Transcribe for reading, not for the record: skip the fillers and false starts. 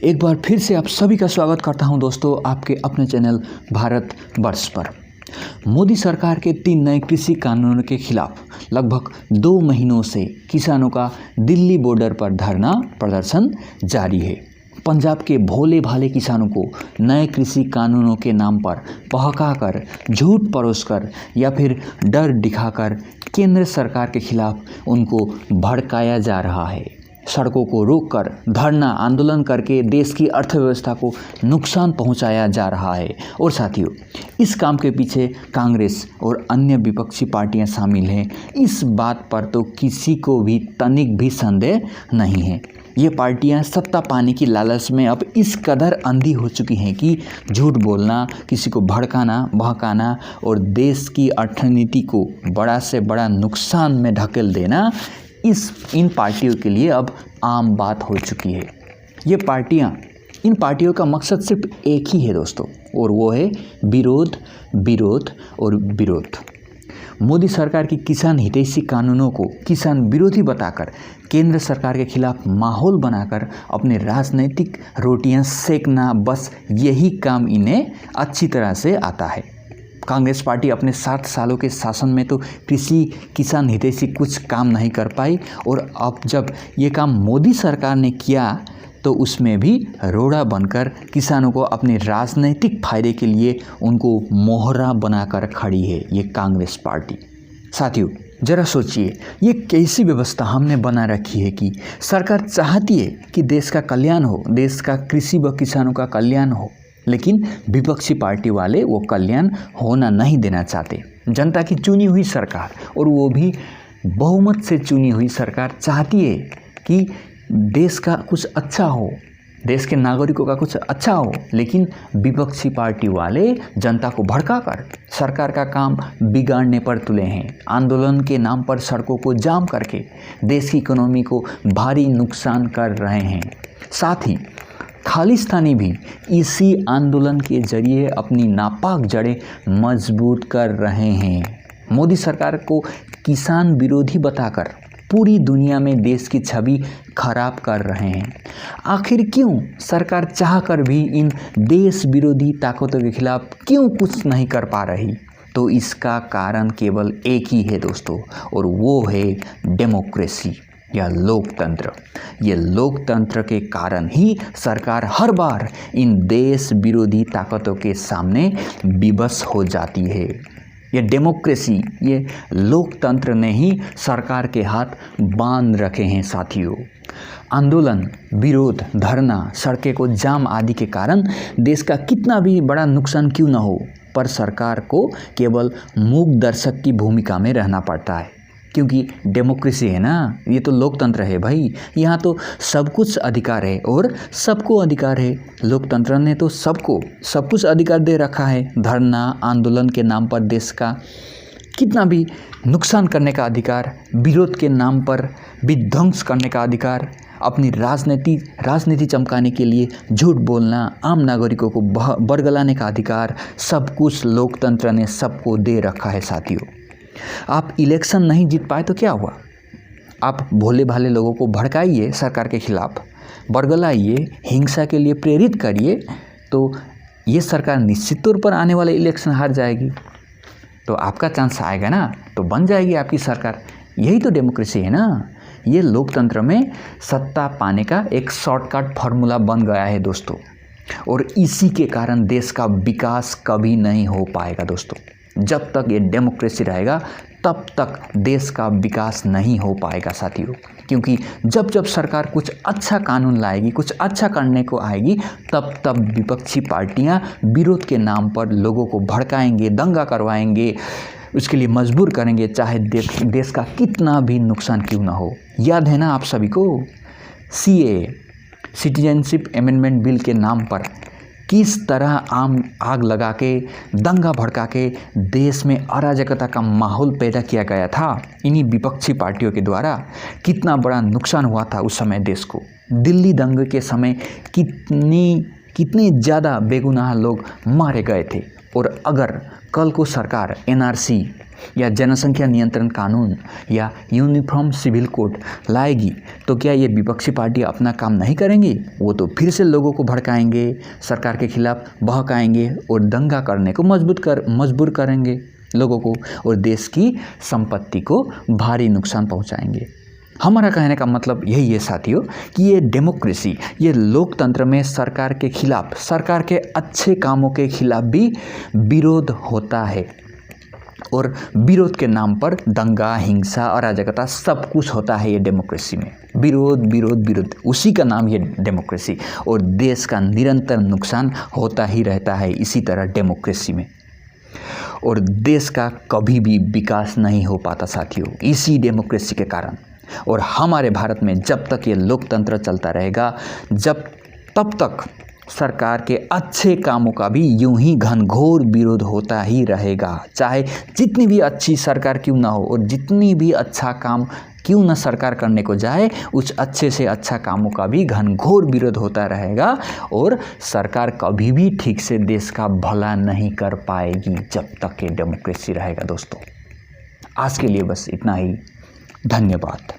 एक बार फिर से आप सभी का स्वागत करता हूं दोस्तों आपके अपने चैनल भारत वर्ष पर। मोदी सरकार के 3 नए कृषि कानूनों के खिलाफ लगभग 2 महीनों से किसानों का दिल्ली बॉर्डर पर धरना प्रदर्शन जारी है। पंजाब के भोले भाले किसानों को नए कृषि कानूनों के नाम पर बहकाकर, झूठ परोसकर या फिर डर दिखाकर केंद्र सरकार के खिलाफ उनको भड़काया जा रहा है। सड़कों को रोककर धरना आंदोलन करके देश की अर्थव्यवस्था को नुकसान पहुंचाया जा रहा है। और साथियों, इस काम के पीछे कांग्रेस और अन्य विपक्षी पार्टियां शामिल हैं, इस बात पर तो किसी को भी तनिक भी संदेह नहीं है। ये पार्टियां सत्ता पाने की लालच में अब इस कदर अंधी हो चुकी हैं कि झूठ बोलना, किसी को भड़काना, बहकाना और देश की अर्थनीति को बड़ा से बड़ा नुकसान में धकेल देना इन पार्टियों के लिए अब आम बात हो चुकी है। इन पार्टियों का मकसद सिर्फ एक ही है दोस्तों, और वो है विरोध, विरोध और विरोध। मोदी सरकार की किसान हितैषी कानूनों को किसान विरोधी बताकर केंद्र सरकार के खिलाफ माहौल बनाकर अपने राजनीतिक रोटियां सेकना, बस यही काम इन्हें अच्छी तरह से आता है। कांग्रेस पार्टी अपने 7 सालों के शासन में तो कृषि किसान हितैषी कुछ काम नहीं कर पाई, और अब जब ये काम मोदी सरकार ने किया तो उसमें भी रोड़ा बनकर किसानों को अपने राजनीतिक फायदे के लिए उनको मोहरा बनाकर खड़ी है ये कांग्रेस पार्टी। साथियों, जरा सोचिए, ये कैसी व्यवस्था हमने बना रखी है कि सरकार चाहती है कि देश का कल्याण हो, देश का कृषि व किसानों का कल्याण हो, लेकिन विपक्षी पार्टी वाले वो कल्याण होना नहीं देना चाहते। जनता की चुनी हुई सरकार, और वो भी बहुमत से चुनी हुई सरकार, चाहती है कि देश का कुछ अच्छा हो, देश के नागरिकों का कुछ अच्छा हो, लेकिन विपक्षी पार्टी वाले जनता को भड़काकर सरकार का काम बिगाड़ने पर तुले हैं। आंदोलन के नाम पर सड़कों को जाम करके देश की इकोनॉमी को भारी नुकसान कर रहे हैं। साथ ही खालिस्तानी भी इसी आंदोलन के जरिए अपनी नापाक जड़ें मजबूत कर रहे हैं। मोदी सरकार को किसान विरोधी बताकर पूरी दुनिया में देश की छवि खराब कर रहे हैं। आखिर क्यों सरकार चाहकर भी इन देश विरोधी ताकतों के खिलाफ क्यों कुछ नहीं कर पा रही? तो इसका कारण केवल एक ही है दोस्तों, और वो है डेमोक्रेसी या लोकतंत्र। ये लोकतंत्र के कारण ही सरकार हर बार इन देश विरोधी ताकतों के सामने विवश हो जाती है। ये डेमोक्रेसी, ये लोकतंत्र ने ही सरकार के हाथ बांध रखे हैं साथियों। आंदोलन, विरोध, धरना, सड़कें को जाम आदि के कारण देश का कितना भी बड़ा नुकसान क्यों न हो, पर सरकार को केवल मूक दर्शक की भूमिका में रहना पड़ता है। क्योंकि डेमोक्रेसी है ना, ये तो लोकतंत्र है भाई, यहाँ तो सब कुछ अधिकार है और सबको अधिकार है। लोकतंत्र ने तो सबको सब कुछ अधिकार दे रखा है। धरना, आंदोलन के नाम पर देश का कितना भी नुकसान करने का अधिकार, विरोध के नाम पर विध्वंस करने का अधिकार, अपनी राजनीति चमकाने के लिए झूठ बोलना, आम नागरिकों को बरगलाने का अधिकार, सब कुछ लोकतंत्र ने सबको दे रखा है साथियों। आप इलेक्शन नहीं जीत पाए तो क्या हुआ? आप भोले भाले लोगों को भड़काइए सरकार के खिलाफ, बरगलाइए, हिंसा के लिए प्रेरित करिए, तो ये सरकार निश्चित तौर पर आने वाले इलेक्शन हार जाएगी। तो आपका चांस आएगा ना, तो बन जाएगी आपकी सरकार। यही तो डेमोक्रेसी है ना। ये लोकतंत्र में सत्ता पाने का एक शॉर्टकट फार्मूला बन गया है दोस्तों, और इसी के कारण देश का विकास कभी नहीं हो पाएगा दोस्तों। जब तक ये डेमोक्रेसी रहेगा तब तक देश का विकास नहीं हो पाएगा साथियों। क्योंकि जब जब सरकार कुछ अच्छा कानून लाएगी, कुछ अच्छा करने को आएगी, तब तब विपक्षी पार्टियां विरोध के नाम पर लोगों को भड़काएंगे, दंगा करवाएंगे, उसके लिए मजबूर करेंगे, चाहे देश का कितना भी नुकसान क्यों ना हो। याद है ना आप सभी को, CAA, सिटीजनशिप अमेंडमेंट बिल के नाम पर किस तरह आग लगा के, दंगा भड़का के देश में अराजकता का माहौल पैदा किया गया था इन्हीं विपक्षी पार्टियों के द्वारा। कितना बड़ा नुकसान हुआ था उस समय देश को। दिल्ली दंगे के समय कितने ज़्यादा बेगुनाह लोग मारे गए थे। और अगर कल को सरकार एनआरसी या जनसंख्या नियंत्रण कानून या यूनिफॉर्म सिविल कोड लाएगी तो क्या ये विपक्षी पार्टी अपना काम नहीं करेंगी? वो तो फिर से लोगों को भड़काएंगे, सरकार के खिलाफ बहकाएंगे और दंगा करने को मजबूर करेंगे लोगों को और देश की संपत्ति को भारी नुकसान पहुंचाएंगे। हमारा कहने का मतलब यही है साथियों कि ये डेमोक्रेसी, ये लोकतंत्र में सरकार के खिलाफ, सरकार के अच्छे कामों के खिलाफ भी विरोध होता है और विरोध के नाम पर दंगा, हिंसा, अराजकता सब कुछ होता है। ये डेमोक्रेसी में विरोध विरोध विरोध, उसी का नाम ये डेमोक्रेसी और देश का निरंतर नुकसान होता ही रहता है इसी तरह डेमोक्रेसी में और देश का कभी भी विकास नहीं हो पाता साथियों इसी डेमोक्रेसी के कारण। और हमारे भारत में जब तक ये लोकतंत्र चलता रहेगा तब तक सरकार के अच्छे कामों का भी यूं ही घनघोर विरोध होता ही रहेगा। चाहे जितनी भी अच्छी सरकार क्यों ना हो और जितनी भी अच्छा काम क्यों ना सरकार करने को जाए, उस अच्छे से अच्छा कामों का भी घनघोर विरोध होता रहेगा और सरकार कभी भी ठीक से देश का भला नहीं कर पाएगी जब तक ये डेमोक्रेसी रहेगा। दोस्तों आज के लिए बस इतना ही। धन्यवाद।